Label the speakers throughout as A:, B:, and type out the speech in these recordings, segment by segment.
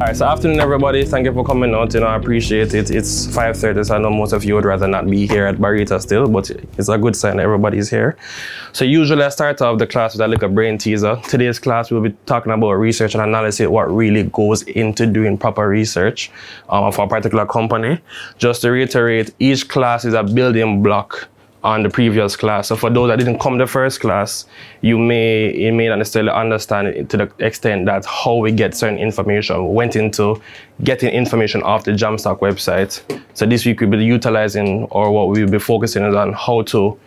A: All right, so afternoon, everybody. Thank you for coming out. You know, I appreciate it. It's 5:30, so I know most of you would rather not be here at Barita still, but it's a good sign that everybody's here. So usually I start off the class with a little brain teaser. Today's class, we'll be talking about research and analysis, what really goes into doing proper research for a particular company. Just to reiterate, each class is a building block on the previous class. So for those that didn't come to the first class, you may not necessarily understand it to the extent that how we get certain information. We went into getting information off the Jamstock website. So this week we'll be utilizing, or what we'll be focusing on how to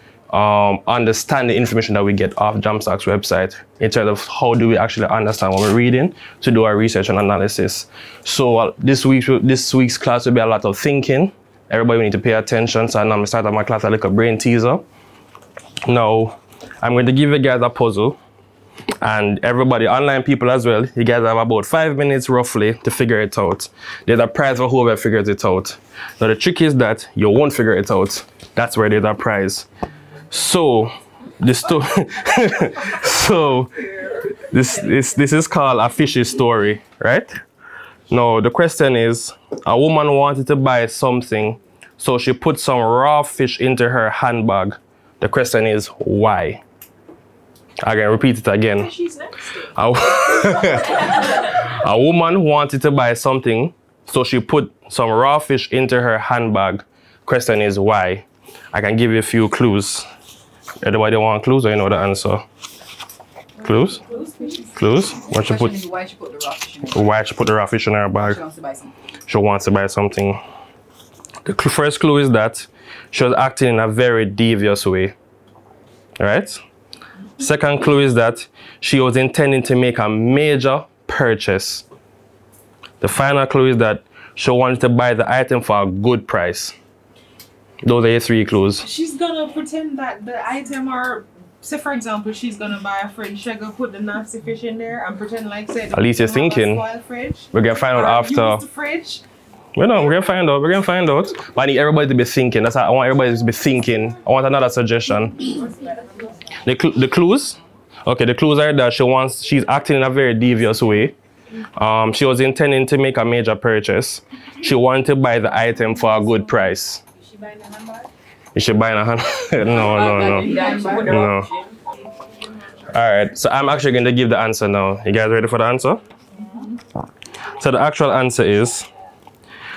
A: understand the information that we get off Jamstock's website in terms of how do we actually understand what we're reading to do our research and analysis. So this week's class will be a lot of thinking. Everybody need to pay attention. So I'm going to start my class with a little brain teaser. Now, I'm going to give you guys a puzzle. And everybody, online people as well, you guys have about 5 minutes roughly to figure it out. There's a prize for whoever figures it out. Now, the trick is that you won't figure it out. That's where there's a prize. So, this is called a fishy story, right? Now, the question is, a woman wanted to buy something, so she put some raw fish into her handbag. The question is, why? I can repeat it again. A woman wanted to buy something, so she put some raw fish into her handbag. Question is, why? I can give you a few clues. Anybody want clues, or you know the answer? Clues? Clues? Why she put the raw fish in her bag? She wants to buy something. The first clue is that she was acting in a very devious way. Right? Second clue is that she was intending to make a major purchase. The final clue is that she wanted to buy the item for a good price. Those are your 3 clues.
B: She's gonna pretend that the item are, say for example, she's gonna buy a fridge, she's gonna put the nasty fish in there and pretend like say
A: at least you're thinking. We're gonna find out after.
B: Use the fridge.
A: Well, no, we're gonna find out. We're gonna find out. But I need everybody to be thinking. That's how I want everybody to be thinking. I want another suggestion. The clues. Okay, the clues are that she's acting in a very devious way. She was intending to make a major purchase. She wanted to buy the item for a good price. Is she buying a handbag? Is she buying a handbag? No. All right, so I'm actually going to give the answer now. You guys ready for the answer? So the actual answer is,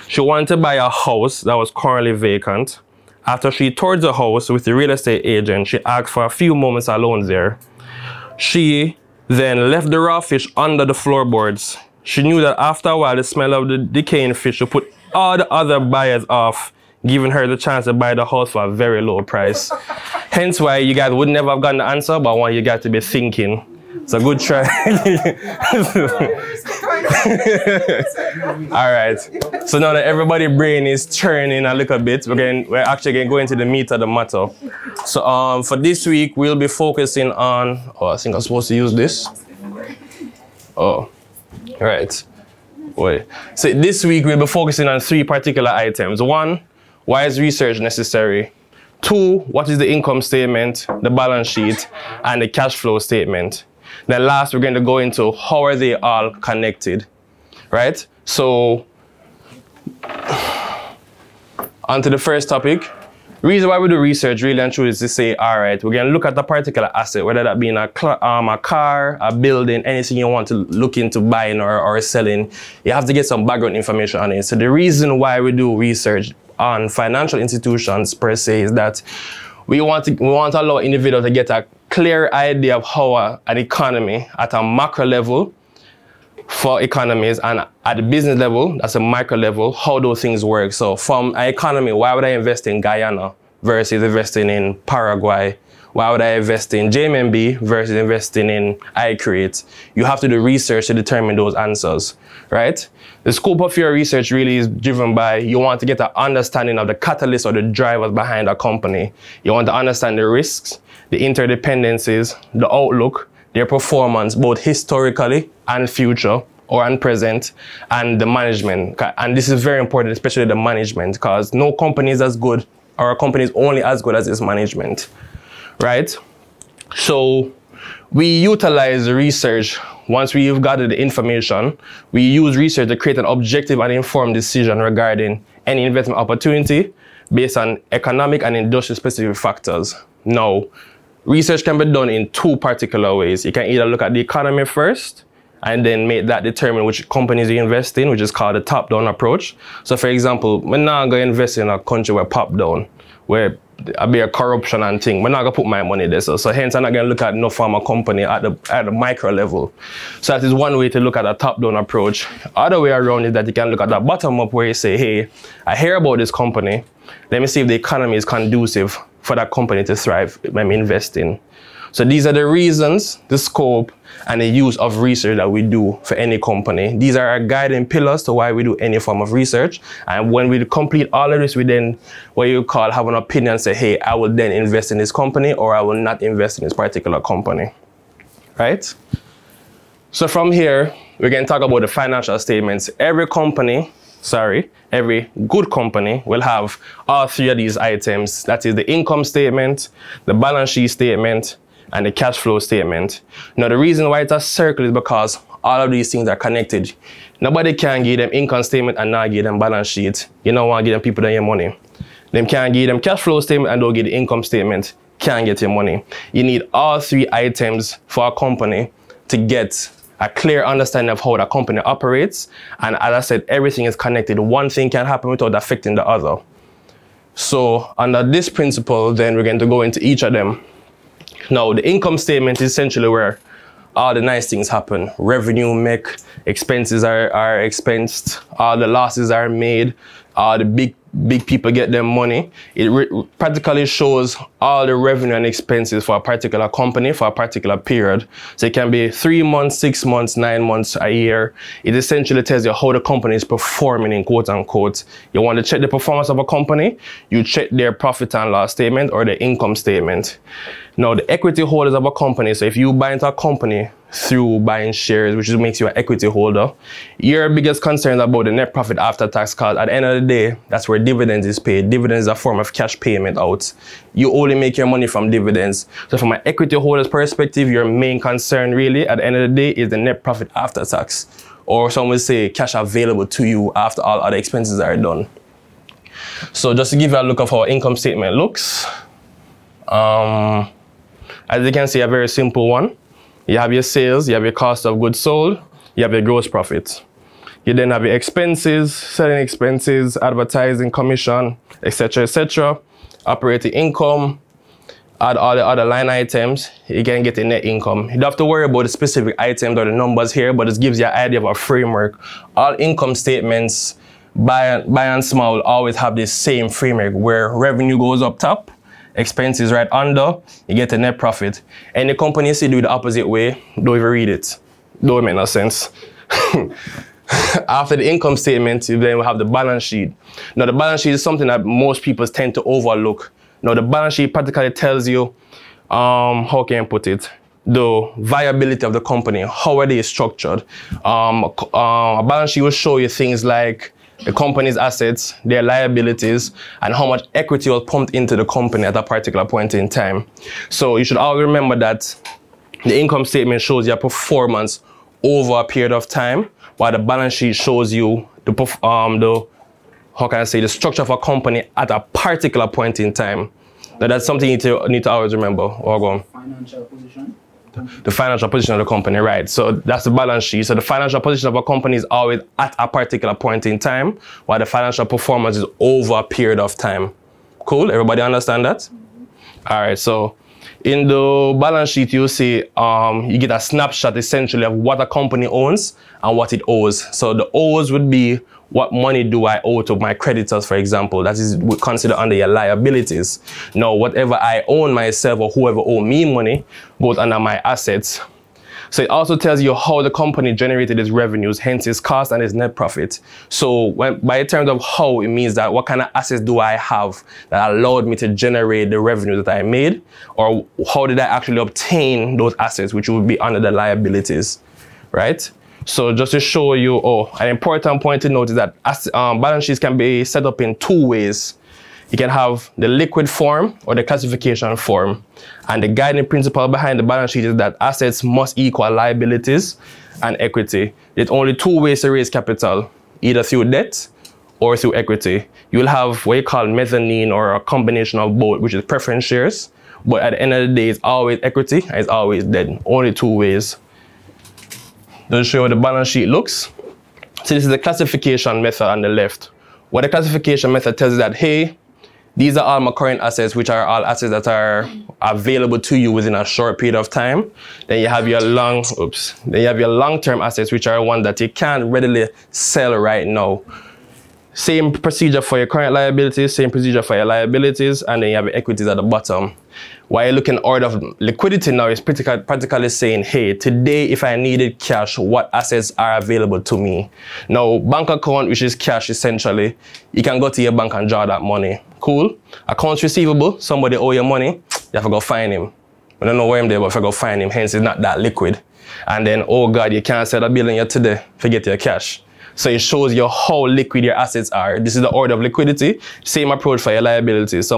A: she wanted to buy a house that was currently vacant. After she toured the house with the real estate agent, she asked for a few moments alone there. She then left the raw fish under the floorboards. She knew that after a while, the smell of the decaying fish would put all the other buyers off, giving her the chance to buy the house for a very low price. Hence why you guys would never have gotten the answer, but I want you guys to be thinking. It's a good try. All right. So now that everybody's brain is churning a little bit, we're actually going to go into the meat of the matter. So for this week, we'll be focusing on, I think I'm supposed to use this. Oh, right. Wait. So this week, we'll be focusing on 3 particular items. 1, why is research necessary? 2, what is the income statement, the balance sheet, and the cash flow statement? Then last, we're going to go into how are they all connected, right? So, on to the first topic. Reason why we do research really and truly is to say, all right, we're going to look at a particular asset, whether that be in a car, a building, anything you want to look into buying or selling. You have to get some background information on it. So the reason why we do research on financial institutions per se is that we want to allow individuals to get a clear idea of how an economy at a macro level for economies, and at the business level, that's a micro level, how those things work. So from an economy, why would I invest in Guyana versus investing in Paraguay? Why would I invest in JMB versus investing in iCreate? You have to do research to determine those answers, right? The scope of your research really is driven by, you want to get an understanding of the catalyst or the drivers behind a company. You want to understand the risks, the interdependencies, the outlook, their performance, both historically and future and present, and the management. And this is very important, especially the management, because no company is as good, or a company is only as good as its management, right? So we utilize research. Once we've gathered the information, we use research to create an objective and informed decision regarding any investment opportunity based on economic and industry specific factors. Now, research can be done in two particular ways. You can either look at the economy first and then make that determine which companies you invest in, which is called the top-down approach. So for example, we're not going to invest in a country where top-down, where a bit of corruption and thing. We're not going to put my money there. So hence I'm not going to look at no pharma company at the micro level. So that is one way to look at a top-down approach. Other way around is that you can look at the bottom-up where you say, hey, I hear about this company. Let me see if the economy is conducive for that company to thrive when we invest in. So these are the reasons, the scope, and the use of research that we do for any company. These are our guiding pillars to why we do any form of research. And when we complete all of this, we then, what you call, have an opinion, say, hey, I will then invest in this company or I will not invest in this particular company, right? So from here, we can talk about the financial statements. Every good company will have all three of these items. That is the income statement, the balance sheet statement, and the cash flow statement. Now, the reason why it's a circle is because all of these things are connected. Nobody can give them income statement and not give them balance sheet. You don't want to give them people your money. Them can't give them cash flow statement and don't give the income statement. Can't get your money. You need all three items for a company to get a clear understanding of how the company operates. And as I said, everything is connected. One thing can happen without affecting the other. So under this principle, then we're going to go into each of them. Now, the income statement is essentially where all the nice things happen. Revenue make, expenses are expensed, all the losses are made, all the big people get their money. It practically shows all the revenue and expenses for a particular company for a particular period. So it can be 3 months, 6 months, 9 months, a year. It essentially tells you how the company is performing, in quote unquote. You want to check the performance of a company, you check their profit and loss statement or the income statement. Now, the equity holders of a company, so if you buy into a company through buying shares, which makes you an equity holder, your biggest concern is about the net profit after tax, because at the end of the day, that's where dividends is paid. Dividends is a form of cash payment out. You only make your money from dividends. So from an equity holder's perspective, your main concern really at the end of the day is the net profit after tax. Or some would say cash available to you after all other expenses are done. So just to give you a look of how income statement looks. As you can see, a very simple one. You have your sales, you have your cost of goods sold, you have your gross profit. You then have your expenses, selling expenses, advertising, commission, etc., etc. Operating income, add all the other line items, you can get a net income. You don't have to worry about the specific items or the numbers here, but it gives you an idea of a framework. All income statements, by and small, always have this same framework where revenue goes up top, expenses right under, you get a net profit. Any company you see do it the opposite way, don't even read it. Don't make no sense. After the income statement, you then will have the balance sheet. Now, the balance sheet is something that most people tend to overlook. Now, the balance sheet practically tells you, how can I put it? The viability of the company, how are they structured. A balance sheet will show you things like the company's assets, their liabilities, and how much equity was pumped into the company at a particular point in time. So you should always remember that the income statement shows your performance over a period of time, while the balance sheet shows you the structure of a company at a particular point in time. Now that's something you need to always remember.
C: Financial position.
A: The financial position of the company, right? So that's the balance sheet. So the financial position of a company is always at a particular point in time, while the financial performance is over a period of time. Cool? Everybody understand that? All right. So in the balance sheet, you'll see you get a snapshot essentially of what a company owns and what it owes. So the owes would be what money do I owe to my creditors, for example. That is considered under your liabilities. Now, whatever I own myself or whoever owe me money goes under my assets. So it also tells you how the company generated its revenues, hence its cost and its net profit. So by terms of how, it means that what kind of assets do I have that allowed me to generate the revenue that I made, or how did I actually obtain those assets, which would be under the liabilities, right? So just to show you, an important point to note is that balance sheets can be set up in two ways. You can have the liquid form or the classification form. And the guiding principle behind the balance sheet is that assets must equal liabilities and equity. There's only two ways to raise capital, either through debt or through equity. You'll have what you call mezzanine or a combination of both, which is preference shares. But at the end of the day, it's always equity and it's always debt. Only two ways. Just show you how the balance sheet looks. So this is the classification method on the left. What the classification method tells you that, hey, these are all my current assets, which are all assets that are available to you within a short period of time. Then you have your long-term assets, which are ones that you can't readily sell right now. Same procedure for your current liabilities, same procedure for your liabilities, and then you have your equities at the bottom. While you're looking at order of liquidity now, is practically saying, hey, today if I needed cash, what assets are available to me? Now, bank account, which is cash essentially, you can go to your bank and draw that money. Cool. Accounts receivable, somebody owe you money, you have to go find him. I don't know where I'm there, but if I go find him, hence it's not that liquid. And then, oh God, you can't sell a bill in you today, forget your cash. So it shows you how liquid your assets are. This is the order of liquidity. Same approach for your liabilities.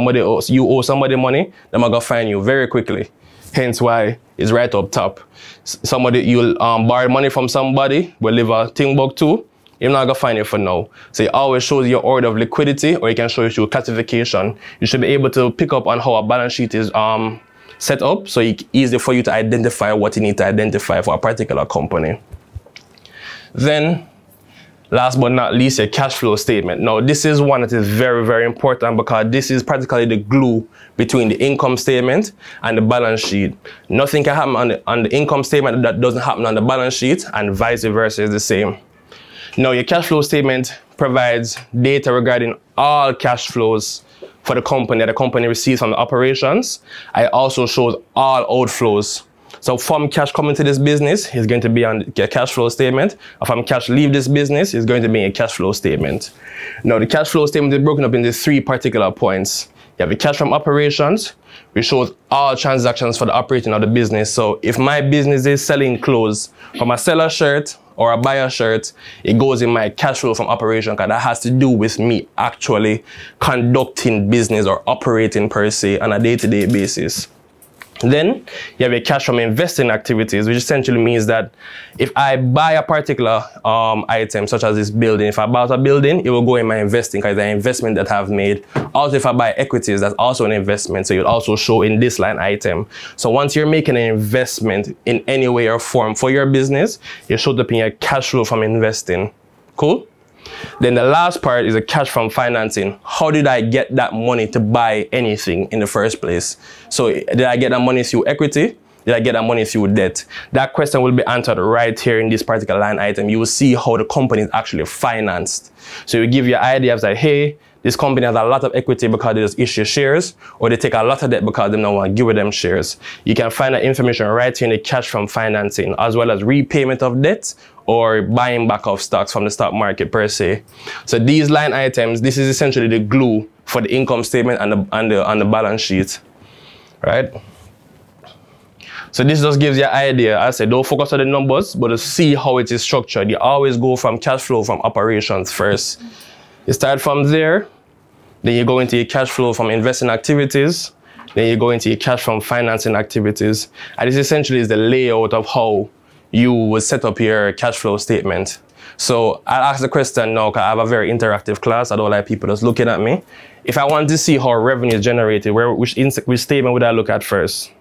A: You owe somebody money, they're gonna find you very quickly. Hence why it's right up top. You'll borrow money from somebody, will live a Timbuktu, you're not gonna find it for now. So it always shows your order of liquidity, or you can show you classification. You should be able to pick up on how a balance sheet is set up, so it's easy for you to identify what you need to identify for a particular company. Then, last but not least, a cash flow statement. Now, this is one that is very, very important because this is practically the glue between the income statement and the balance sheet. Nothing can happen on the income statement that doesn't happen on the balance sheet, and vice versa is the same. Now, your cash flow statement provides data regarding all cash flows for the company that the company receives from the operations. It also shows all outflows. So from cash coming to this business is going to be on your cash flow statement. Or from cash leave this business is going to be a cash flow statement. Now the cash flow statement is broken up into three particular points. You have the cash from operations, which shows all transactions for the operating of the business. So if my business is selling clothes from a seller shirt or a buyer shirt, it goes in my cash flow from operation because that has to do with me actually conducting business or operating per se on a day-to-day basis. Then you have your cash from investing activities, which essentially means that if I buy a particular item, such as this building, if I bought a building, it will go in my investing because it's an investment that I've made. Also, if I buy equities, that's also an investment, so you'll also show in this line item. So once you're making an investment in any way or form for your business, it shows up in your cash flow from investing. Cool? Then the last part is the cash from financing. How did I get that money to buy anything in the first place? So did I get that money through equity? Did I get that money through debt? That question will be answered right here in this particular line item. You will see how the company is actually financed. So you give your idea of like, hey, this company has a lot of equity because they just issue shares, or they take a lot of debt because they don't want to give them shares. You can find that information right here in the cash from financing, as well as repayment of debt or buying back of stocks from the stock market per se. So these line items, this is essentially the glue for the income statement and the balance sheet, right? So this just gives you an idea. I said, don't focus on the numbers, but to see how it is structured. You always go from cash flow from operations first. You start from there, then you go into your cash flow from investing activities, then you go into your cash from financing activities. And this essentially is the layout of how you will set up your cash flow statement. So I'll ask the question now, because I have a very interactive class. I don't like people just looking at me. If I want to see how revenue is generated, which statement would I look at first?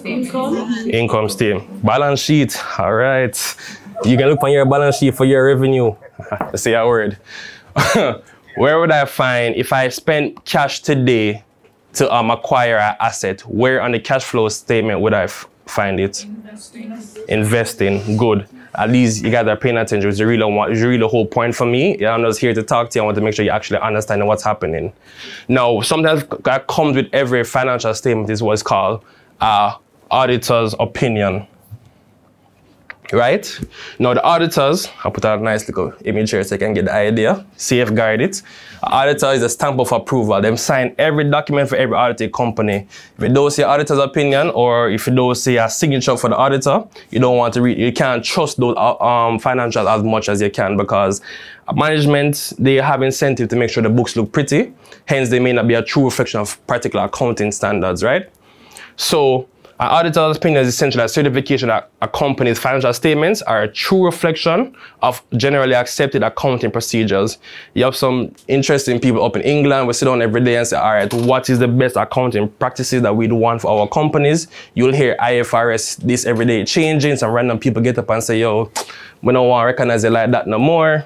A: Income statement. Balance sheet. All right. You can look on your balance sheet for your revenue. Let's say a word. Where would I find, if I spent cash today to acquire an asset, where on the cash flow statement would I find it? Investing. Good. At least you guys are paying attention. It's really the whole point for me. I'm just here to talk to you. I want to make sure you actually understand what's happening. Now, sometimes that comes with every financial statement is what's called auditor's opinion. right? Now the auditors, I'll put out a nice little image here so you can get the idea, safeguard it. Auditor is a stamp of approval. They sign every document for every audited company. If you don't see auditor's opinion or if you don't see a signature for the auditor, you don't want to read, you can't trust those financials as much as you can, because management, they have incentive to make sure the books look pretty. Hence, they may not be a true reflection of particular accounting standards, right? So, an auditor's opinion is essentially a certification that a company's financial statements are a true reflection of generally accepted accounting procedures. You have some interesting people up in England. We sit down every day and say, all right, what is the best accounting practices that we'd want for our companies? You'll hear IFRS this every day changing. Some random people get up and say, yo, we don't want to recognize it like that no more.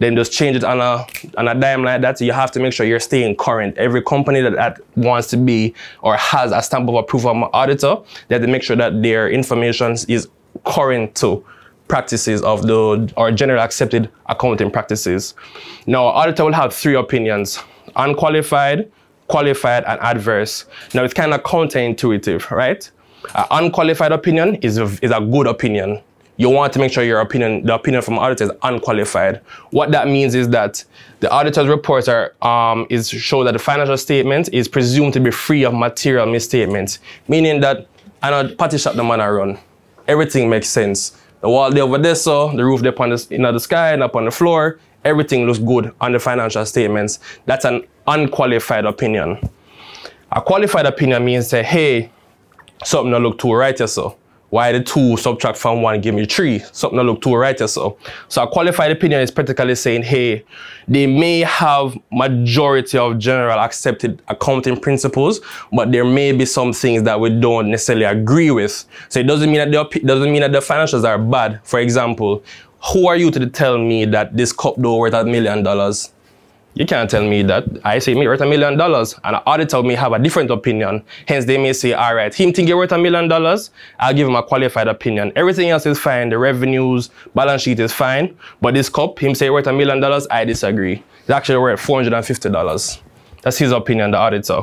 A: Then just change it on a dime like that. So you have to make sure you're staying current. Every company that wants to be or has a stamp of approval from an auditor, they have to make sure that their information is current to practices of or generally accepted accounting practices. Now, auditor will have 3 opinions: unqualified, qualified, and adverse. Now, it's kind of counterintuitive, right? An unqualified opinion is a good opinion. You want to make sure your opinion, the opinion from auditor, is unqualified. What that means is that the auditor's reports show that the financial statement is presumed to be free of material misstatements, meaning that I know party shop the man I run. Everything makes sense. The wall there over there, so the roof there up on the sky and up on the floor, everything looks good on the financial statements. That's an unqualified opinion. A qualified opinion means that, hey, something don't look too right here, so. Why the 2 subtract from 1 give me 3? Something that look too right or so. So a qualified opinion is practically saying, hey, they may have majority of general accepted accounting principles, but there may be some things that we don't necessarily agree with. So it doesn't mean that the financials are bad. For example, who are you to tell me that this cup door worth $1 million? You can't tell me that. I say me worth $1 million, and an auditor may have a different opinion. Hence, they may say, all right, him think you're worth $1 million, I'll give him a qualified opinion. Everything else is fine. The revenues, balance sheet is fine. But this cup, him say worth $1 million, I disagree. It's actually worth $450. That's his opinion, the auditor.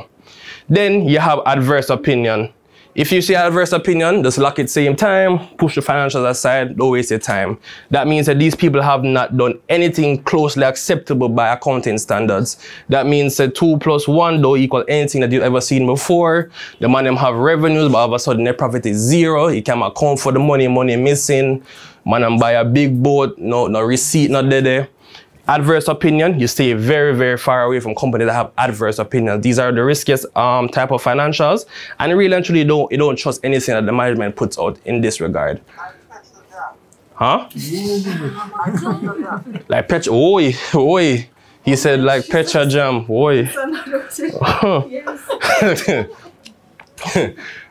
A: Then you have adverse opinion. If you see adverse opinion, just lock it same time, push the financials aside, don't waste your time. That means that these people have not done anything closely acceptable by accounting standards. That means that 2 + 1 don't equal anything that you've ever seen before. The man them have revenues, but all of a sudden net profit is 0. You can't account for the money missing. Man them buy a big boat, no receipt, not there. Adverse opinion, you stay very, very far away from companies that have adverse opinions. These are the riskiest type of financials, and really and truly you don't trust anything that the management puts out in this regard. Huh? Like oi. He said like Petra Jam, oi.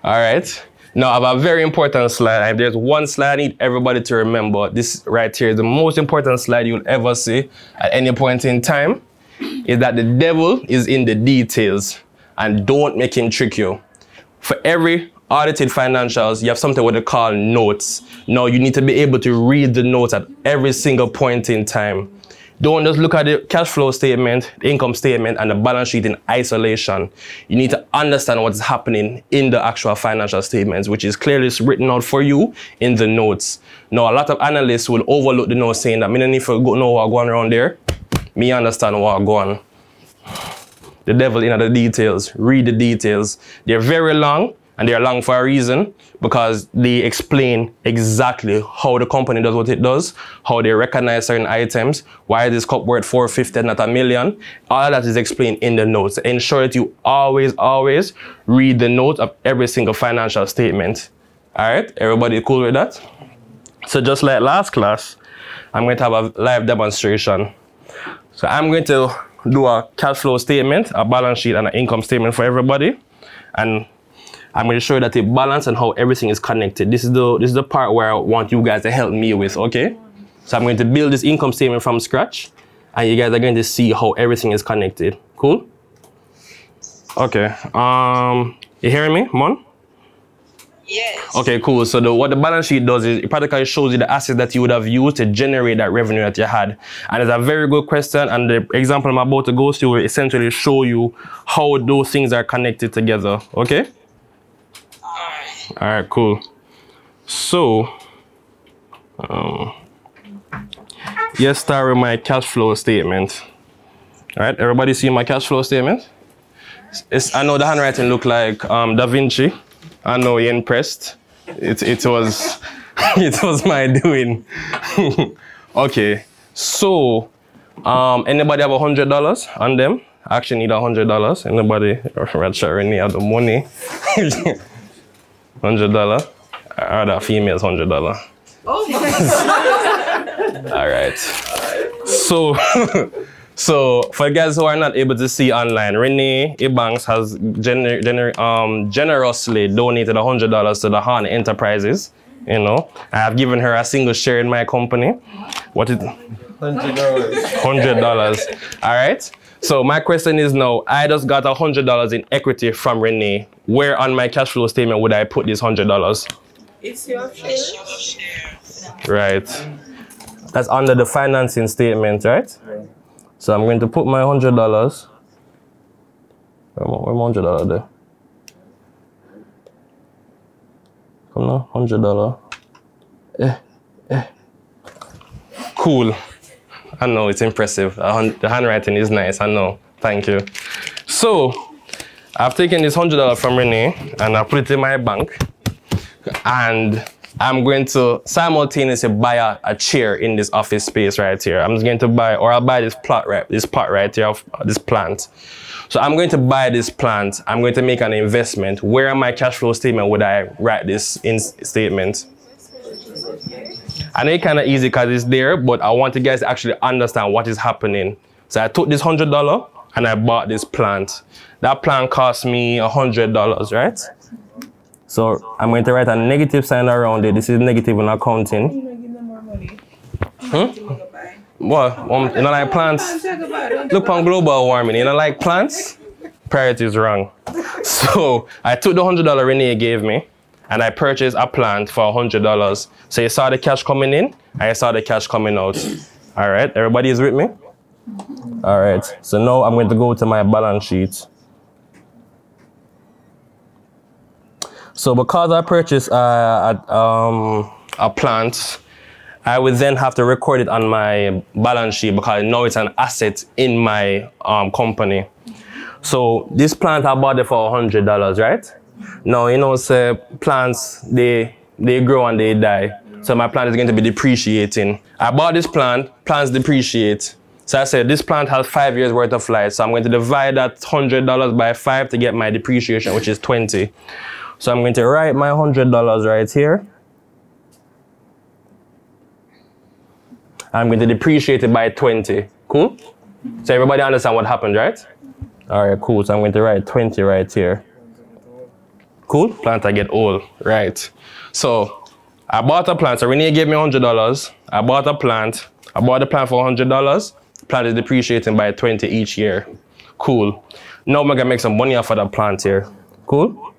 A: All right. Now, I have a very important slide. If there's one slide I need everybody to remember, this right here is the most important slide you'll ever see at any point in time, is that the devil is in the details, and don't make him trick you. For every audited financials, you have something what they call notes. Now, you need to be able to read the notes at every single point in time. Don't just look at the cash flow statement, the income statement, and the balance sheet in isolation. You need to understand what's happening in the actual financial statements, which is clearly written out for you in the notes. Now, a lot of analysts will overlook the notes, saying that me don't need to know what's going around there. Me understand what's going on. The devil in the details. Read the details. They're very long, and they're long for a reason, because they explain exactly how the company does what it does, how they recognize certain items, why this cup worth $450 not $1 million. All of that is explained in the notes. Ensure that you always read the notes of every single financial statement. All right, everybody cool with that? So just like last class, I'm going to have a live demonstration. So I'm going to do a cash flow statement, a balance sheet, and an income statement for everybody. And I'm going to show you that the balance and how everything is connected. This is the part where I want you guys to help me with, okay? So I'm going to build this income statement from scratch, and you guys are going to see how everything is connected. Cool? Okay. You hearing me, Mon?
D: Yes.
A: Okay, cool. So what the balance sheet does is it practically shows you the assets that you would have used to generate that revenue that you had. And it's a very good question, and the example I'm about to go through will essentially show you how those things are connected together, okay? All right, cool. So Let's start with my cash flow statement. All right, everybody see my cash flow statement? I know the handwriting look like Da Vinci. I know you're impressed. It was it was my doing. Okay, so anybody have $100 on them? I actually need $100. Anybody? Renee have the money. $100. Other females $100.
B: Oh my.
A: All right. So for guys who are not able to see online, Renee Ebanks has generously donated $100 to the Haughton Enterprises. You know, I have given her a single share in my company. What is $100? All right. So my question is now, I just got $100 in equity from Renee. Where on my cash flow statement would I put this $100?
B: It's your share.
A: Right. That's under the financing statement, right? So I'm going to put my $100. Where's my $100 there? Come on, $100. Cool. I know, it's impressive. The handwriting is nice, I know. Thank you. So, I've taken this $100 from Renee and I put it in my bank. And I'm going to simultaneously buy a chair in this office space right here. I'm just going to buy, or I'll buy this pot right here, this plant. So I'm going to buy this plant. I'm going to make an investment. Where on my cash flow statement would I write this in statement? I know it's kind of easy because it's there, but I want you guys to actually understand what is happening. So I took this $100 and I bought this plant. That plant cost me $100, right? So I'm going to write a negative sign around it. This is negative in accounting.
B: You know, give them more money.
A: What? You don't like plants? Look on global warming. You don't like plants? Priority is wrong. So I took the $100 Renee gave me and I purchased a plant for $100. So you saw the cash coming in, I saw the cash coming out. All right, everybody is with me? All right, so now I'm going to go to my balance sheet. So because I purchased a plant, I would then have to record it on my balance sheet because now it's an asset in my company. So this plant I bought it for $100, right? Now, you know, say plants, they grow and they die. So my plant is going to be depreciating. I bought this plant, plants depreciate. So I said, this plant has 5 years worth of life. So I'm going to divide that $100 by 5 to get my depreciation, which is 20. So I'm going to write my $100 right here. I'm going to depreciate it by 20. Cool? So everybody understand what happened, right? All right, cool. So I'm going to write 20 right here. Cool? Plant I get old. Right. So I bought a plant. So Renee gave me $100. I bought a plant. I bought the plant for $100. Plant is depreciating by 20 each year. Cool. Now I'm going to make some money off of that plant here. Cool?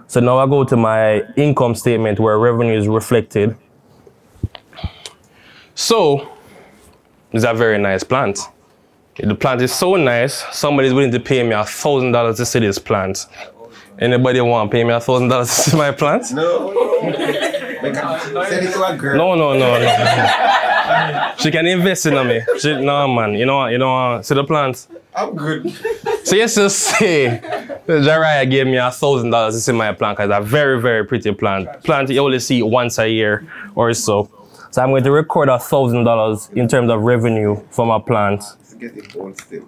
A: So now I go to my income statement where revenue is reflected. So, this is a very nice plant. The plant is so nice, somebody's willing to pay me $1,000 to see this plant. Anybody want to pay me $1,000 to see my plant?
C: No. Send it to a girl.
A: No. She can invest in me. No, man. You know, see the plant?
C: I'm good.
A: So yes, just say, Jariah gave me $1,000 to see my plant because it's a very, very pretty plant. Plant you only see once a year or so. So I'm going to record $1,000 in terms of revenue for my plant.
C: Get it gold still,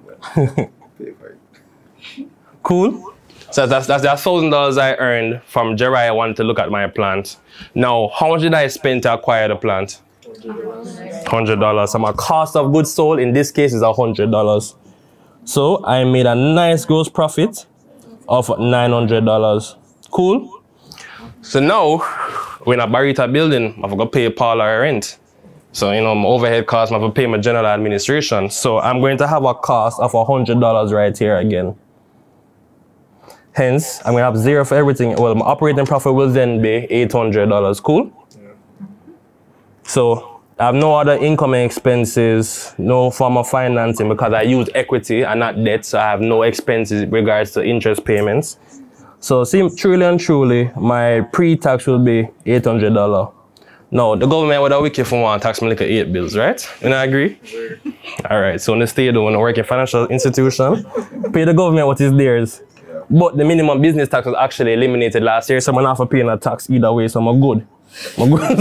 A: Cool. So that's the $1,000 I earned from Jariah wanting to look at my plant. Now, how much did I spend to acquire the plant? $100. So my cost of goods sold in this case is $100. So I made a nice gross profit of $900. Cool. So now we're in a Barita building. I've got to pay Paula rent. So, you know, my overhead costs, I have to pay my general administration. So I'm going to have a cost of $100 right here again. Hence, I'm going to have zero for everything. Well, my operating profit will then be $800. Cool? Yeah. So I have no other income and expenses, no form of financing because I use equity and not debt. So I have no expenses in regards to interest payments. So truly and truly, my pre-tax will be $800. No, the government would have wicked for one tax me like 8 bills, right? You know, agree? All right, so when the state don't work in financial institution, pay the government what is theirs. But the minimum business tax was actually eliminated last year, so I'm not for paying a tax either way, so I'm good. I'm good.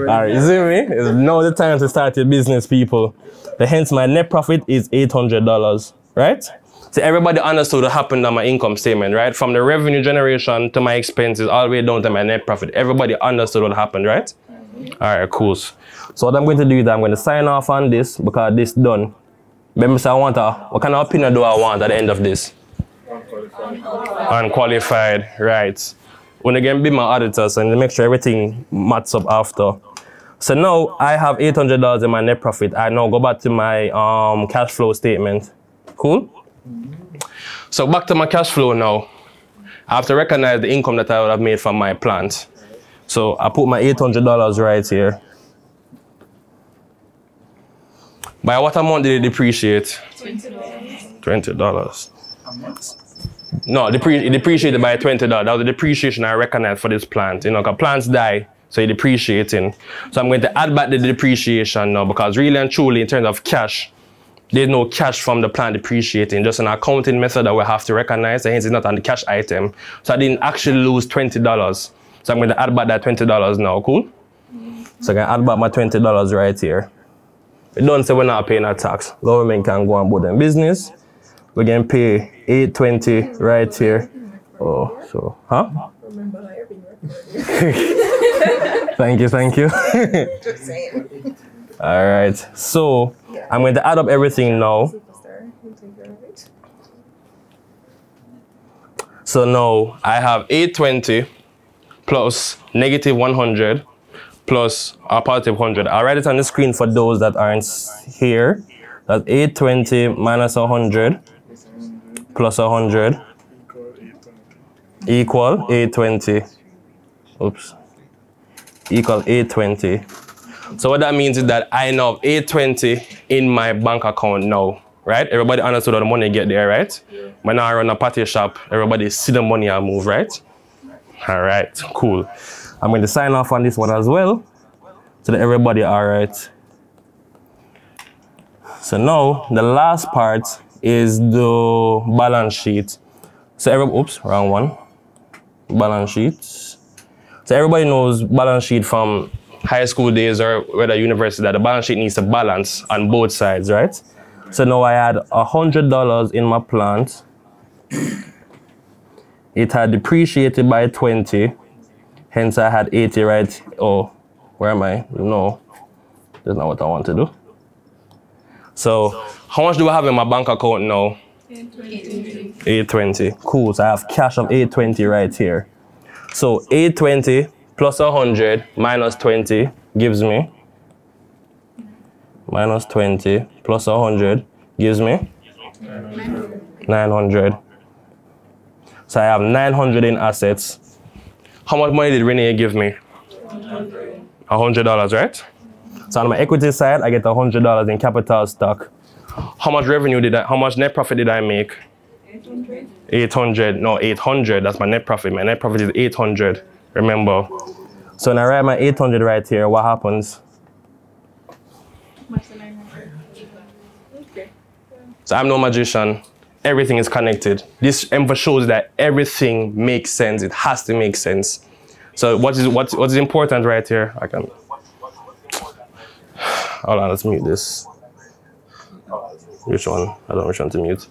A: All right, you see me? It's now the time to start your business, people. Hence, my net profit is $800, right? So everybody understood what happened on my income statement, right? From the revenue generation to my expenses, all the way down to my net profit. Everybody understood what happened, right? All right, cool. So what I'm going to do is I'm going to sign off on this because this done. Remember, so what kind of opinion do I want at the end of this? Unqualified, right. When again be my auditors and make sure everything matches up after. So now I have $800 in my net profit. I now go back to my cash flow statement. Cool? So back to my cash flow now. I have to recognize the income that I would have made from my plant. So I put my $800 right here. By what amount did it depreciate? $20. No, it depreciated by $20. That was the depreciation I recognized for this plant. You know, because plants die, so it's depreciating. So I'm going to add back the depreciation now because really and truly, in terms of cash, there's no cash from the plant depreciating, just an accounting method that we have to recognize, and hence it's not on the cash item. So I didn't actually lose $20. So I'm going to add back that $20 now, cool? So I can add back my $20 right here. It don't say we're not paying a tax. Government can go and put in business. We can pay $820 right here. Oh, so, huh? Thank you.
E: Just saying.
A: All right, so I'm going to add up everything now. So now I have 820 plus negative 100 plus a positive 100. I'll write it on the screen for those that aren't here. That's 820 minus 100 plus 100 equal 820. Oops. Equal 820. So what that means is that I now have 820 in my bank account now, right? Everybody understood how the money get there, right? Yeah. When I run a party shop, everybody see the money I move, right? All right, cool. I'm going to sign off on this one as well, so that everybody all right. So now the last part is the balance sheet. So oops, wrong one. Balance sheet. So everybody knows balance sheet from high school days or whether university, that the balance sheet needs to balance on both sides, right? So now I had $100 in my plant. It had depreciated by 20. Hence I had 80, right? Oh, where am I? No, that's not what I want to do. So how much do I have in my bank account now? 820. Cool, so I have cash of 820 right here. So 820 plus 100 minus 20 gives me minus 20 plus 100 gives me 900. So I have 900 in assets. How much money did Renee give me? $100, right? So on my equity side, I get $100 in capital stock. How much how much net profit did I make? 800. 800, no, 800, that's my net profit. My net profit is 800, remember. So when I write my 800 right here, what happens?
B: Okay.
A: So I'm no magician. Everything is connected. This shows that everything makes sense. It has to make sense. So what is important right here? Hold on, let's mute this. Which one? I don't know which one to mute.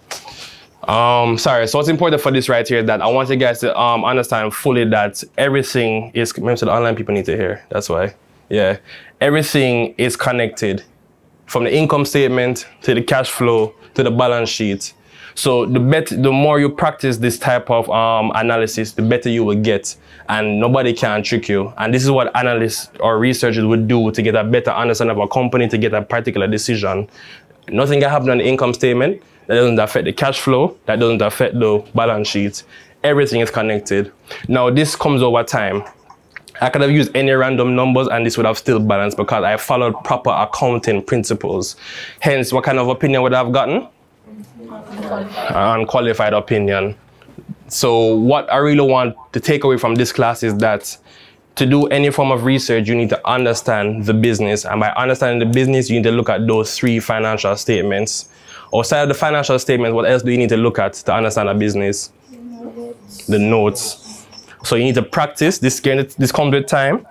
A: Sorry, so what's important for this right here is that I want you guys to understand fully that everything is, maybe the online people need to hear, that's why. Yeah, everything is connected from the income statement to the cash flow to the balance sheet. So the more you practice this type of analysis, the better you will get, and nobody can trick you. And this is what analysts or researchers would do to get a better understanding of a company, to get a particular decision. Nothing can happen on the income statement that doesn't affect the cash flow, that doesn't affect the balance sheet. Everything is connected. Now this comes over time. I could have used any random numbers and this would have still balanced because I followed proper accounting principles. Hence, what kind of opinion would I have gotten? Unqualified opinion. So what I really want to take away from this class is that to do any form of research, you need to understand the business. And by understanding the business, you need to look at those 3 financial statements. Outside of the financial statements, what else do you need to look at to understand a business? The notes. So you need to practice. This comes with time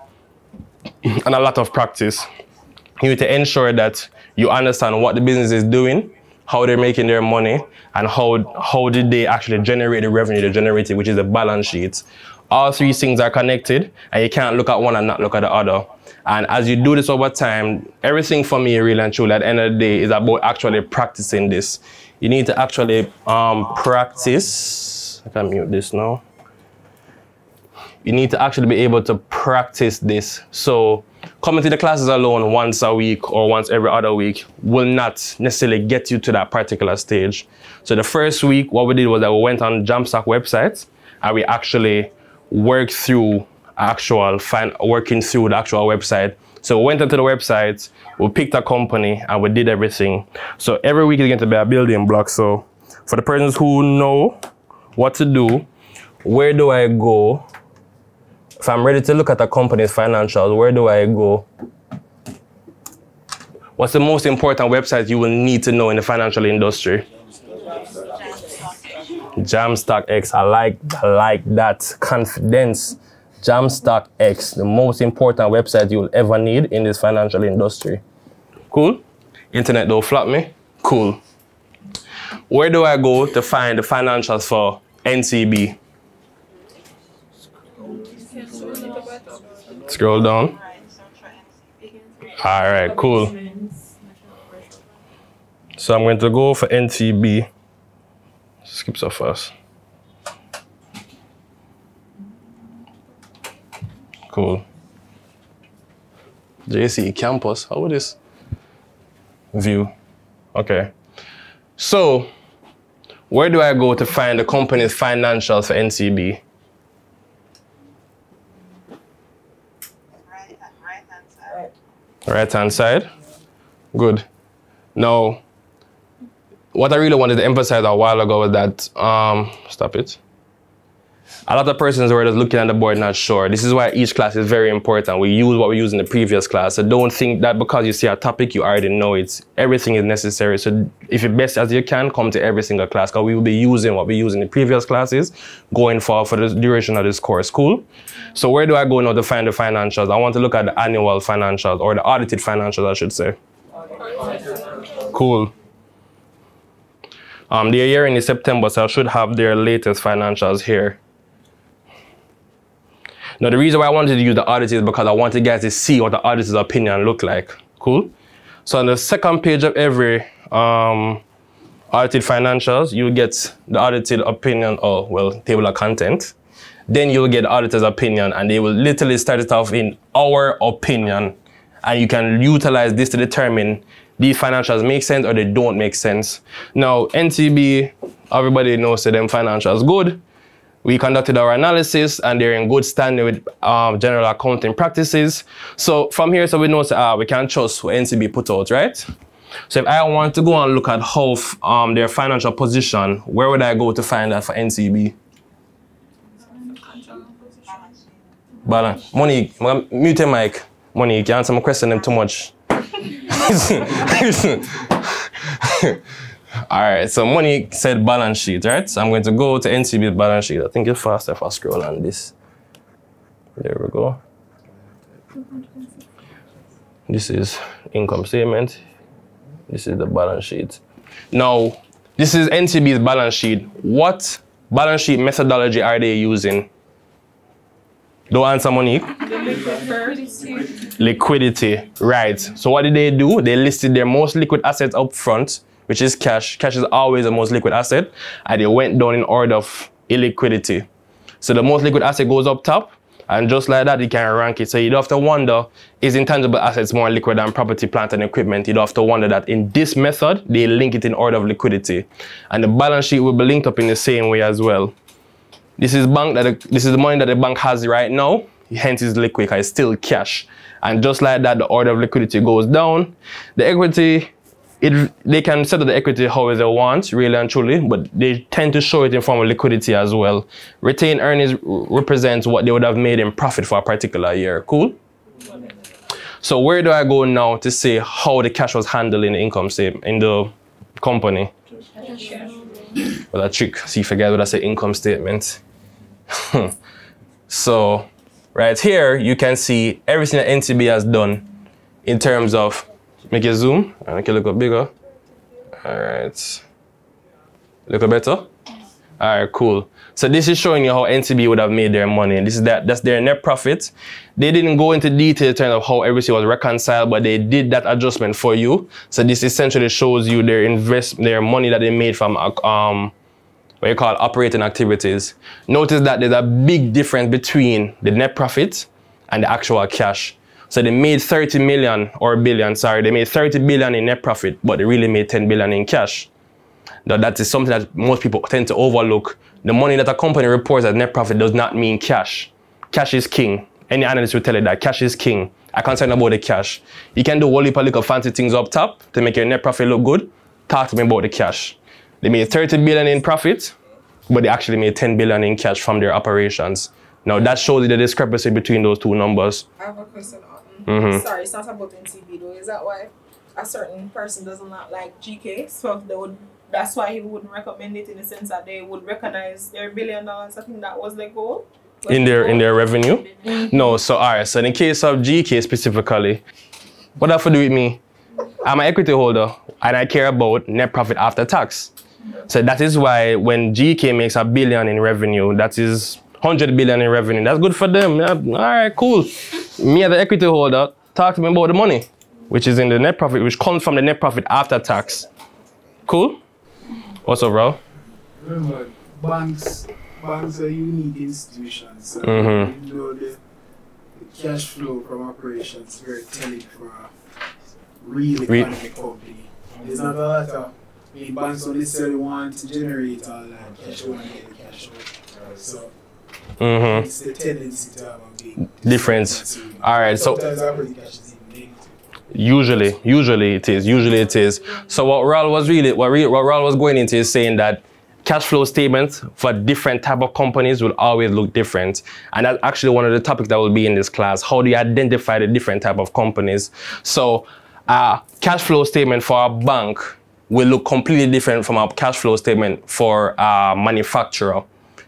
A: and a lot of practice. You need to ensure that you understand what the business is doing, how they're making their money, and how did they actually generate the revenue they generated, which is the balance sheet. All 3 things are connected, and you can't look at one and not look at the other. And as you do this over time, everything for me, really and truly, at the end of the day, is about actually practicing this. You need to actually practice. I can mute this now. You need to actually be able to practice this. So coming to the classes alone once a week or once every other week will not necessarily get you to that particular stage. So the first week, what we did was that we went on Jamstock website and we actually worked through working through the actual website. So we went into the website, we picked a company, and we did everything. So every week is going to be a building block. So for the persons who know what to do, where do I go? If I'm ready to look at a company's financials, where do I go? What's the most important website you will need to know in the financial industry? Jamstock X. I like that. Confidence. Jamstock X, the most important website you will ever need in this financial industry. Cool? Internet don't flop me? Cool. Where do I go to find the financials for NCB? Scroll down. All right, cool. So I'm going to go for NCB. Skip so fast. Cool. JC campus, how would this view? Okay. So, where do I go to find the company's financials for NCB? Right-hand side. Right-hand side? Good. Now, what I really wanted to emphasize a while ago was that, stop it. A lot of persons were just looking at the board not sure. This is why each class is very important. We use what we used in the previous class. So don't think that because you see a topic, you already know it. Everything is necessary. So if you're best as you can, come to every single class because we will be using what we used in the previous classes going forward for the duration of this course. Cool? So where do I go now to find the financials? I want to look at the annual financials or the audited financials, I should say. Cool. They're here in September, so I should have their latest financials here. Now, the reason why I wanted to use the audit is because I want you guys to see what the auditor's opinion look like. Cool? So on the second page of every audited financials, you'll get the audited opinion, or well, table of content. Then you'll get the auditor's opinion, and they will literally start it off in our opinion. And you can utilize this to determine these financials make sense or they don't make sense. Now, NCB, everybody knows that them financials good. We conducted our analysis and they're in good standing with general accounting practices. So from here, so we know we can trust what NCB put out, right? So if I want to go and look at how their financial position, where would I go to find that for NCB? Balance. Monique, mute your mic. Monique, you answer my question them too much. All right, so Monique said balance sheet, right? So I'm going to go to NCB's balance sheet. I think it's faster if I scroll on this. There we go. This is income statement. This is the balance sheet. Now, this is NCB's balance sheet. What balance sheet methodology are they using? Don't answer, Monique. Liquidity, right. So what did they do? They listed their most liquid assets up front, which is cash. Cash is always the most liquid asset. And they went down in order of illiquidity. So the most liquid asset goes up top. And just like that, you can rank it. So you don't have to wonder, is intangible assets more liquid than property, plant, and equipment? You don't have to wonder that in this method, they link it in order of liquidity. And the balance sheet will be linked up in the same way as well. This is the money that the bank has right now. Hence, it's liquid because it's still cash. And just like that, the order of liquidity goes down. The equity they can set up the equity however they want, really and truly, but they tend to show it in form of liquidity as well. Retained earnings represents what they would have made in profit for a particular year. Cool? So where do I go now to say how the cash was handled in the income statement, in the company? Well, a trick. See if I get what I say income statement. So right here, you can see everything that NTB has done in terms of, make it zoom, and make it look bigger. All right. Look better? All right, cool. So this is showing you how NTB would have made their money. That's their net profit. They didn't go into detail in terms of how everything was reconciled, but they did that adjustment for you. So this essentially shows you their money that they made from what you call operating activities. Notice that there's a big difference between the net profit and the actual cash. So they made 30 million or billion, sorry, they made 30 billion in net profit, but they really made 10 billion in cash. Now that is something that most people tend to overlook. The money that a company reports as net profit does not mean cash. Cash is king. Any analyst will tell you that cash is king. I'm concerned about the cash. You can do a whole heap of little fancy things up top to make your net profit look good. Talk to me about the cash. They made 30 billion in profit, but they actually made 10 billion in cash from their operations. Now that shows you the discrepancy between those two numbers.
E: I have a question, Haughton.
A: Sorry,
E: it's not about NTB though. Is that why a certain person does not like GK? So that's why he wouldn't recommend it, in the sense that they would recognize their $1 billion. I think that was the goal.
A: In their revenue? No, so alright, so in the case of GK specifically, what that have to do with me? I'm an equity holder and I care about net profit after tax. So that is why when GK makes $1 billion in revenue, that is 100 billion in revenue. That's good for them. Yeah, alright, cool. Me as an equity holder, talk to me about the money, which is in the net profit, which comes from the net profit after tax. Cool? What's up, bro?
F: Remember, banks are unique institutions. So you know the cash flow from operations is very telling for a real economic company. There's not a lot of, banks don't necessarily want to generate all that cash, they want to get the cash out. So it's the tendency to have a big difference.
A: All right, so
F: sometimes operating cash is even negative.
A: Usually it is. So what Raul was going into is saying that cash flow statements for different type of companies will always look different. And that's actually one of the topics that will be in this class. How do you identify the different type of companies? So cash flow statement for a bank will look completely different from a cash flow statement for a manufacturer.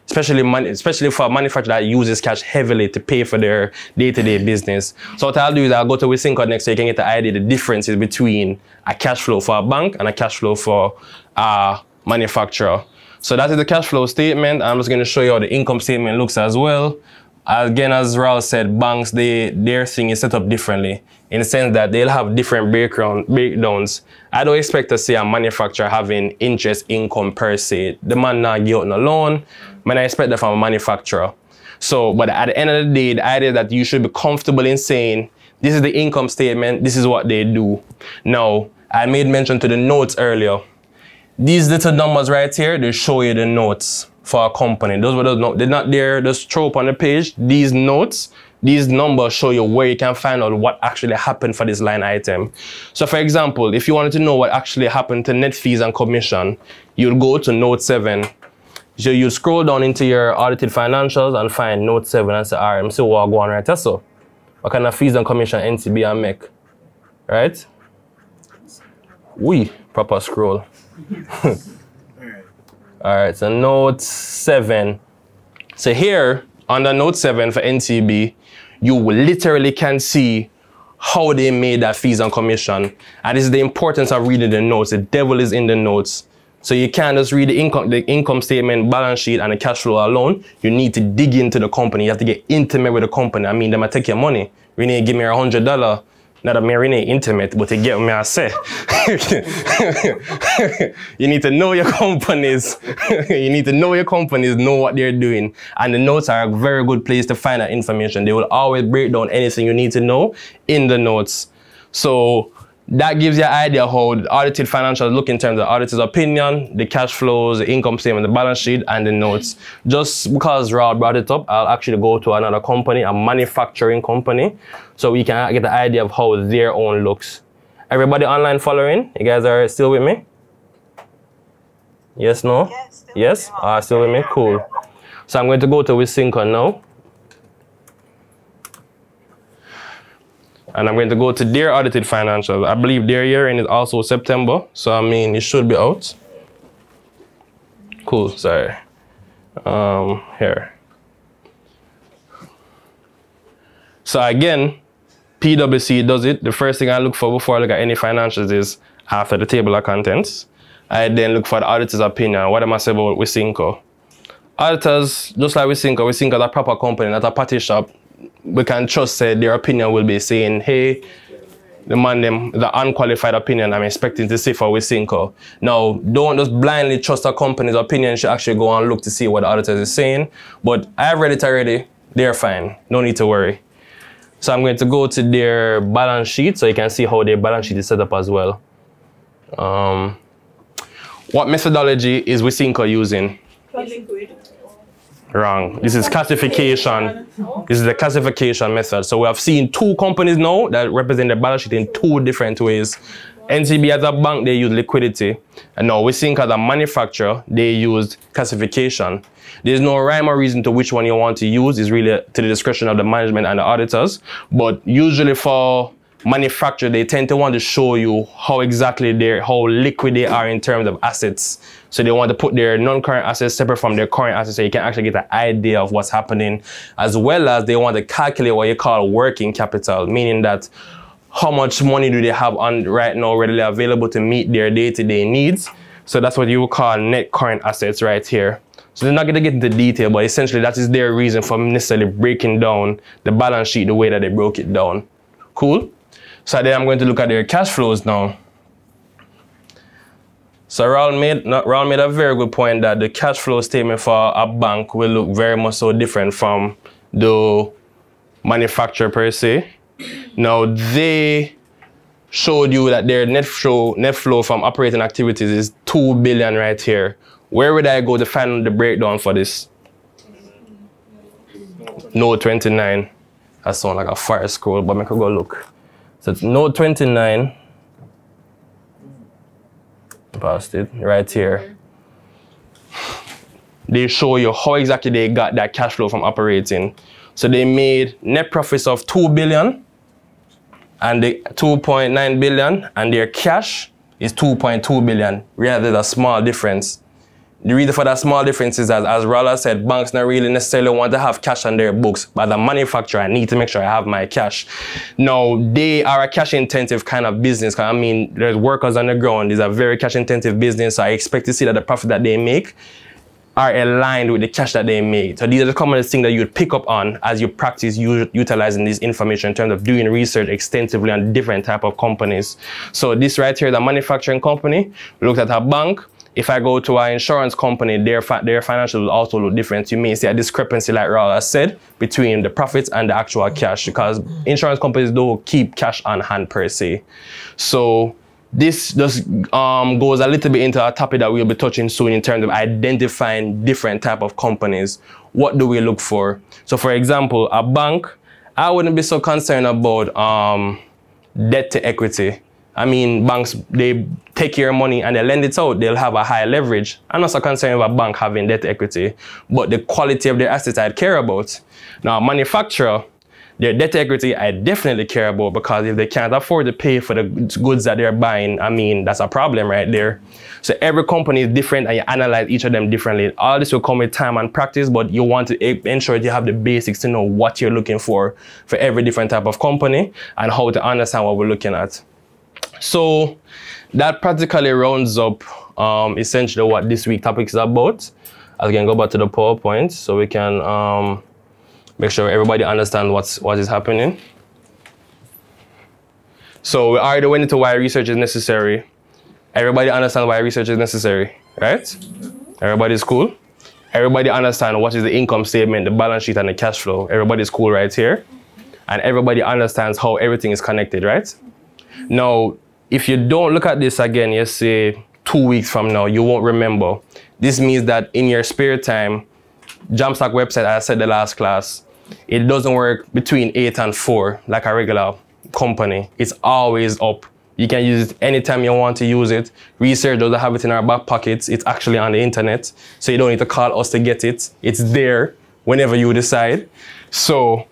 A: Especially for a manufacturer that uses cash heavily to pay for their day-to-day business. So what I'll do is I'll go to WithSync next so you can get the idea the differences between a cash flow for a bank and a cash flow for a manufacturer. So that is the cash flow statement. I'm just going to show you how the income statement looks as well. Again, as Raul said, banks, their thing is set up differently in the sense that they'll have different breakdowns. I don't expect to see a manufacturer having interest income per se. The man not give out no loan. Man, I expect that from a manufacturer. So, but at the end of the day, the idea that you should be comfortable in saying, this is the income statement, this is what they do. Now, I made mention to the notes earlier. These little numbers right here, they show you the notes for a company. Those were those notes. They're not there, just throw up on the page. These notes, these numbers show you where you can find out what actually happened for this line item. So for example, if you wanted to know what actually happened to net fees and commission, you'll go to note 7. So you scroll down into your audited financials and find note 7 and say, all right, so what go on right there. So what kind of fees and commission NTB and make? Right? Proper scroll. All right, so note 7. So here, under note 7 for NTB, you literally can see how they made that fees and commission. And this is the importance of reading the notes. The devil is in the notes. So you can't just read the income statement, balance sheet, and the cash flow alone. You need to dig into the company. You have to get intimate with the company. I mean, they might take your money. You need to give me $100. Not that me really intimate, but to get me I say. You need to know your companies. You need to know your companies, know what they're doing. And the notes are a very good place to find that information. They will always break down anything you need to know in the notes. So that gives you an idea how the audited financials look in terms of the auditor's opinion, the cash flows, the income statement, the balance sheet, and the notes. Just because Raul brought it up, I'll actually go to another company, a manufacturing company, so we can get the idea of how their own looks. Everybody online following? You guys are still with me? Yes, no? Yes? Still with me? Cool. So I'm going to go to Wisynco now. And I'm going to go to their audited financials. I believe their year end is also September. So, I mean, it should be out. Cool, sorry. Here. So again, PwC does it. The first thing I look for before I look at any financials is after the table of contents. I then look for the auditor's opinion. What am I saying about Wisynco? Auditors, just like Wisynco is a proper company, not a party shop. We can trust their opinion will be saying, hey, the unqualified opinion I'm expecting to see for Wisynco. Now, don't just blindly trust a company's opinion. You should actually go and look to see what the auditor is saying. But I've read it already. They're fine. No need to worry. So I'm going to go to their balance sheet so you can see how their balance sheet is set up as well. What methodology is Wisynco using? Wrong. This is classification. This is the classification method. So we have seen two companies now that represent the balance sheet in two different ways. NCB as a bank, they use liquidity. And now Wisynco as a manufacturer, they use classification. There's no rhyme or reason to which one you want to use. It's really to the discretion of the management and the auditors. But usually for manufacturer, they tend to want to show you how liquid they are in terms of assets. So they want to put their non-current assets separate from their current assets so you can actually get an idea of what's happening, as well as they want to calculate what you call working capital, meaning that how much money do they have on right now readily available to meet their day-to-day needs. So that's what you would call net current assets right here. So they're not going to get into detail, but essentially that is their reason for necessarily breaking down the balance sheet the way that they broke it down. Cool? So then I'm going to look at their cash flows now. So Raul made a very good point that the cash flow statement for a bank will look very much so different from the manufacturer per se. Now they showed you that their net flow from operating activities is 2 billion right here. Where would I go to find the breakdown for this? Note 29. That sounds like a fire scroll, but I could go look. So it's note 29. Past it right here. They show you how exactly they got that cash flow from operating. So they made net profits of 2 billion and the 2.9 billion, and their cash is 2.2 billion. Really, there's a small difference. The reason for that small difference is that, as Rala said, banks not really necessarily want to have cash on their books, but the manufacturer, I need to make sure I have my cash. Now, they are a cash-intensive kind of business. I mean, there's workers on the ground. It's a very cash-intensive business, so I expect to see that the profit that they make are aligned with the cash that they make. So these are the common things that you'd pick up on as you practice utilizing this information in terms of doing research extensively on different type of companies. So this right here is a manufacturing company. Look at a bank. If I go to an insurance company, their financials will also look different. You may see a discrepancy, like Raul said, between the profits and the actual cash, because insurance companies don't keep cash on hand per se. So this just goes a little bit into a topic that we'll be touching soon in terms of identifying different type of companies. What do we look for? So for example, a bank, I wouldn't be so concerned about debt to equity. I mean, banks, they take your money and they lend it out, they'll have a high leverage. I'm not so concerned with a bank having debt to equity, but the quality of their assets I'd care about. Now, a manufacturer, their debt to equity, I definitely care about, because if they can't afford to pay for the goods that they're buying, I mean, that's a problem right there. So every company is different and you analyze each of them differently. All this will come with time and practice, but you want to ensure that you have the basics to know what you're looking for every different type of company and how to understand what we're looking at. So that practically rounds up essentially what this week's topic is about. I can go back to the PowerPoint so we can make sure everybody understands what is happening. So we already went into why research is necessary. Everybody understands why research is necessary, right? Everybody's cool? Everybody understands what is the income statement, the balance sheet, and the cash flow. Everybody's cool right here. And everybody understands how everything is connected, right? Now, if you don't look at this again, let's say 2 weeks from now, you won't remember. This means that in your spare time, Jamstack website, as I said the last class, it doesn't work between 8 and 4 like a regular company. It's always up You can use it anytime you want to use it. Research doesn't have it in our back pockets. It's actually on the internet. So you don't need to call us to get it. It's there whenever you decide. So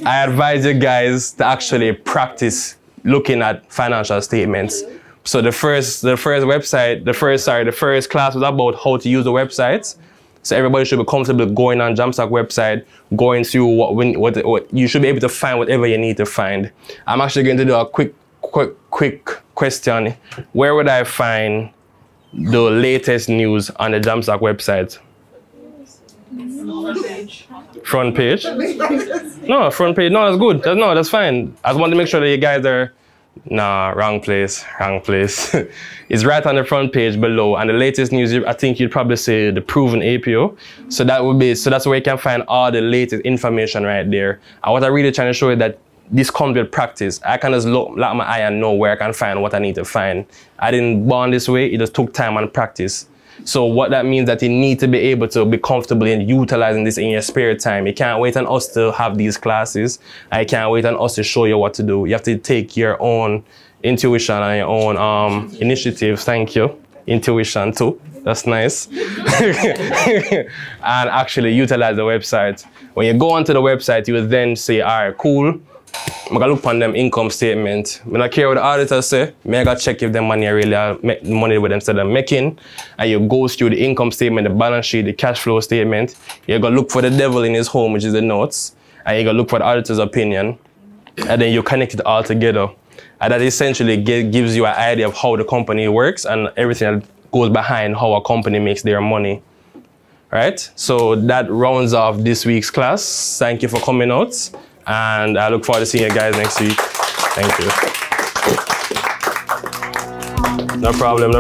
A: I advise you guys to actually practice looking at financial statements. So the first class was about how to use the websites. So everybody should be comfortable going on Jamstack website, going through what you should be able to find whatever you need to find. I'm actually going to do a quick question. Where would I find the latest news on the Jamstack website? Front page. No, front page. No, that's good. That's fine. I just want to make sure that you guys are. Nah, wrong place. It's right on the front page below. And the latest news, I think you'd probably say the proven APO. So that's where you can find all the latest information right there. And what I'm really trying to show you that this comes with practice. I can just look my eye and know where I can find what I need to find. I didn't born this way. It just took time and practice. So what that means that you need to be able to be comfortable in utilizing this in your spare time. You can't wait on us to have these classes. I can't wait on us to show you what to do. You have to take your own intuition and your own initiatives. Thank you. Intuition too. That's nice. And actually utilize the website. When you go onto the website, you will then say, all right, cool. I'm gonna look on them income statement. I don't care what the auditor say. I gotta check if the money really make money with them instead of making. And you go through the income statement, the balance sheet, the cash flow statement. You gotta look for the devil in his home, which is the notes. And you gotta look for the auditor's opinion. And then you connect it all together. And that essentially gives you an idea of how the company works and everything that goes behind how a company makes their money. Right? So that rounds off this week's class. Thank you for coming out. And I look forward to seeing you guys next week. Thank you. No problem.